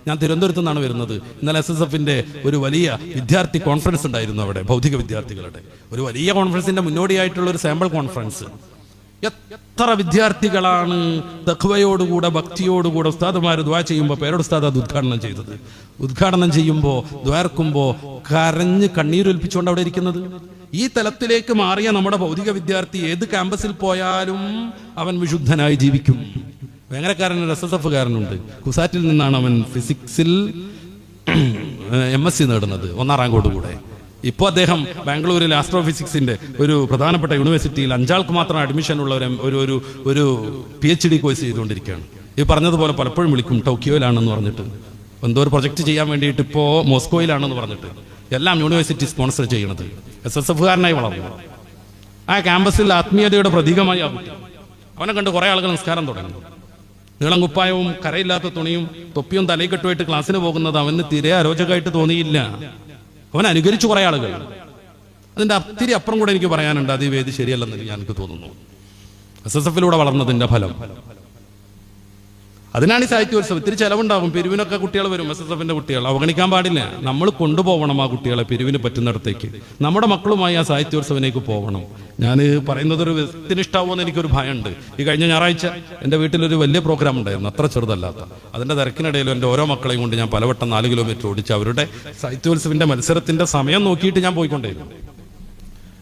ഞാൻ തിരുവനന്തപുരത്ത് നിന്നാണ് വരുന്നത്. ഇന്നലെ SSFന്റെ ഒരു വലിയ വിദ്യാർത്ഥി കോൺഫറൻസ് ഉണ്ടായിരുന്നു അവിടെ, ഭൗതിക വിദ്യാർത്ഥികളുടെ ഒരു വലിയ കോൺഫറൻസിന്റെ മുന്നോടിയായിട്ടുള്ള ഒരു സാമ്പിൾ കോൺഫറൻസ്. എത്ര വിദ്യാർത്ഥികളാണ് തഖ്വയോടുകൂടെ ഭക്തിയോടുകൂടെ ഉസ്താദുമാർ ദുആ ചെയ്യുമ്പോൾ, പേരോട് ഉസ്താദ് അത് ഉദ്ഘാടനം ചെയ്തത്, ഉദ്ഘാടനം ചെയ്യുമ്പോൾ ദ്വാർക്കുമ്പോൾ കരഞ്ഞ് കണ്ണീരൊലിപ്പിച്ചുകൊണ്ട് അവിടെ ഇരിക്കുന്നത്. ഈ തലത്തിലേക്ക് മാറിയ നമ്മുടെ ഭൗതിക വിദ്യാർത്ഥി ഏത് ക്യാമ്പസിൽ പോയാലും അവൻ വിശുദ്ധനായി ജീവിക്കും. വേങ്ങരക്കാരനൊരു SSF കാരനുണ്ട്, കുസാറ്റിൽ നിന്നാണ് അവൻ ഫിസിക്സിൽ MSc നേടുന്നത്, 1ാം റാങ്കോടുകൂടെ. ഇപ്പോൾ അദ്ദേഹം ബാംഗ്ലൂരിൽ ആസ്ട്രോഫിസിക്സിന്റെ ഒരു പ്രധാനപ്പെട്ട യൂണിവേഴ്സിറ്റിയിൽ 5 ആൾക്ക് മാത്രം അഡ്മിഷൻ ഉള്ള ഒരു PhD കോഴ്സ് ചെയ്തുകൊണ്ടിരിക്കുകയാണ്. ഈ പറഞ്ഞതുപോലെ പലപ്പോഴും വിളിക്കും ടോക്കിയോയിലാണെന്ന് പറഞ്ഞിട്ട്, എന്തോ ഒരു പ്രൊജക്ട് ചെയ്യാൻ വേണ്ടിയിട്ട് ഇപ്പോൾ മോസ്കോയിലാണെന്ന് പറഞ്ഞിട്ട്, എല്ലാം യൂണിവേഴ്സിറ്റി സ്പോൺസർ ചെയ്യണത്. SSF കാരനായി വളർന്നു. ആ ക്യാമ്പസിൽ ആത്മീയതയുടെ പ്രതീകമായി അവനെ കണ്ട് കുറെ ആളുകൾ നിസ്കാരം തുടങ്ങി. നീളം കുപ്പായവും കരയില്ലാത്ത തുണിയും തൊപ്പിയും തലയിക്കെട്ടുമായിട്ട് ക്ലാസ്സിന് പോകുന്നത് അവന് തീരെ അരോചകമായിട്ട് തോന്നിയില്ല. അവൻ അനുകരിച്ചു കുറെ ആളുകൾ. അതിന്റെ അത്തിരി അപ്പുറം കൂടെ എനിക്ക് പറയാനുണ്ട്, അത് ഈ വേദി ശരിയല്ലെന്ന് എനിക്ക് തോന്നുന്നു. SSFലൂടെ വളർന്നതിന്റെ ഫലം അതിനാണ് ഈ സാഹിത്യോത്സവം. ഇത്തിരി ചെലവുണ്ടാകും, പിരിവിനൊക്കെ കുട്ടികൾ വരും, SSFന്റെ കുട്ടികൾ അവഗണിക്കാൻ പാടില്ല. നമ്മൾ കൊണ്ടുപോകണം ആ കുട്ടികളെ പിരിവിന് പറ്റുന്നിടത്തേക്ക്. നമ്മുടെ മക്കളുമായി ആ സാഹിത്യോത്സവത്തിലേക്ക് പോകണം. ഞാൻ പറയുന്നത് ഒരു വ്യക്തിനിഷ്ടാവുമെന്ന് എനിക്കൊരു ഭയമുണ്ട്. ഈ കഴിഞ്ഞ ഞായറാഴ്ച എൻ്റെ വീട്ടിലൊരു വലിയ പ്രോഗ്രാം ഉണ്ടായിരുന്നു, അത്ര ചെറുതല്ലാത്ത. അതിൻ്റെ തിരക്കിനിടയിലും എൻ്റെ ഓരോ മക്കളെയും കൊണ്ട് ഞാൻ പലവട്ടം 4 കിലോമീറ്റർ ഓടിച്ച് അവരുടെ സാഹിത്യോത്സവത്തിന്റെ മത്സരത്തിന്റെ സമയം നോക്കിയിട്ട് ഞാൻ പോയിക്കൊണ്ടേയിരുന്നു.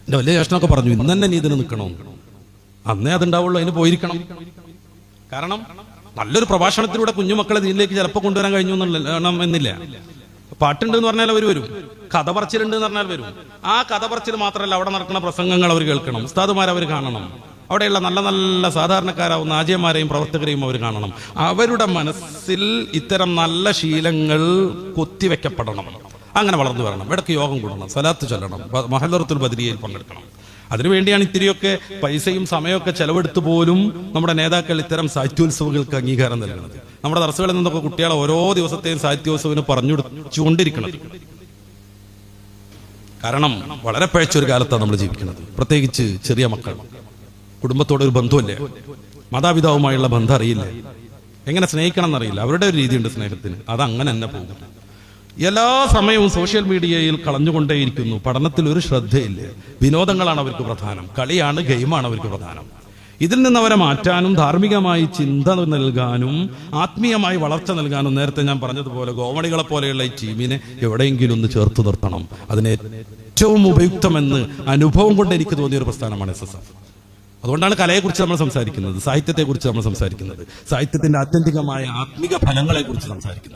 എൻ്റെ വലിയ ജ്യേഷ്ഠനൊക്കെ പറഞ്ഞു, ഇന്ന് തന്നെ നീ ഇതിന് നിൽക്കണം, അന്നേ അതുണ്ടാവുള്ളൂ, അതിന് പോയിരിക്കണം. കാരണം നല്ലൊരു പ്രഭാഷണത്തിലൂടെ കുഞ്ഞുമക്കളെ ഇതിലേക്ക് ചിലപ്പോൾ കൊണ്ടുവരാൻ കഴിഞ്ഞു എന്നില്ല. പാട്ടുണ്ട് എന്ന് പറഞ്ഞാൽ അവർ വരും, കഥ പറച്ചിലുണ്ട് എന്ന് പറഞ്ഞാൽ വരും. ആ കഥ പറച്ചിൽ മാത്രമല്ല, അവിടെ നടക്കുന്ന പ്രസംഗങ്ങൾ അവർ കേൾക്കണം, ഉസ്താദുമാർ അവർ കാണണം, അവിടെയുള്ള നല്ല നല്ല സാധാരണക്കാരാവുന്ന ആചാര്യന്മാരെയും പ്രവർത്തകരെയും അവർ കാണണം. അവരുടെ മനസ്സിൽ ഇത്തരം നല്ല ശീലങ്ങൾ കൊത്തിവെക്കപ്പെടണം. അങ്ങനെ വളർന്നു വരണം. ഇടയ്ക്ക് യോഗം കൂടണം, സലാത്ത് ചൊല്ലണം, മഹല്ലറത്തുൽ ബദരിയയിൽ പങ്കെടുക്കണം. അതിനുവേണ്ടിയാണ് ഇത്തിരിയൊക്കെ പൈസയും സമയമൊക്കെ ചെലവെടുത്ത് പോലും നമ്മുടെ നേതാക്കൾ ഇത്തരം സാഹിത്യോത്സവങ്ങൾക്ക് അംഗീകാരം നൽകുന്നത്. നമ്മുടെ ദർസുകളിൽ നിന്നൊക്കെ കുട്ടികളെ ഓരോ ദിവസത്തെയും സാഹിത്യോത്സവത്തിന് പറഞ്ഞുകൊണ്ടിരിക്കണം. കാരണം വളരെ പഴച്ചൊരു കാലത്താണ് നമ്മൾ ജീവിക്കുന്നത്. പ്രത്യേകിച്ച് ചെറിയ മക്കൾ, കുടുംബത്തോടൊരു ബന്ധമില്ല, മാതാപിതാവുമായുള്ള ബന്ധം അറിയില്ല, എങ്ങനെ സ്നേഹിക്കണം എന്നറിയില്ല. അവരുടെ ഒരു രീതിയുണ്ട് സ്നേഹത്തിന്, അതങ്ങനെ തന്നെ പോകും. എല്ലാ സമയവും സോഷ്യൽ മീഡിയയിൽ കളഞ്ഞുകൊണ്ടേയിരിക്കുന്നു. പഠനത്തിൽ ഒരു ശ്രദ്ധയില്ല. വിനോദങ്ങളാണ് അവർക്ക് പ്രധാനം, കളിയാണ്, ഗെയിമാണ് അവർക്ക് പ്രധാനം. ഇതിൽ നിന്ന് അവരെ മാറ്റാനും ധാർമ്മികമായി ചിന്ത നൽകാനും ആത്മീയമായി വളർച്ച നൽകാനും നേരത്തെ ഞാൻ പറഞ്ഞതുപോലെ ഗോവണികളെ പോലെയുള്ള ഈ ടീമിനെ എവിടെയെങ്കിലും ഒന്ന് ചേർത്ത് നിർത്തണം. അതിന് ഏറ്റവും ഉപയുക്തമെന്ന് അനുഭവം കൊണ്ട് എനിക്ക് തോന്നിയ ഒരു പ്രസ്ഥാനമാണ് SSF. അതുകൊണ്ടാണ് കലയെക്കുറിച്ച് നമ്മൾ സംസാരിക്കുന്നത്, സാഹിത്യത്തെക്കുറിച്ച് നമ്മൾ സംസാരിക്കുന്നത്, സാഹിത്യത്തിന്റെ ആത്യന്തികമായ ആത്മിക ഫലങ്ങളെ കുറിച്ച് സംസാരിക്കുന്നത്.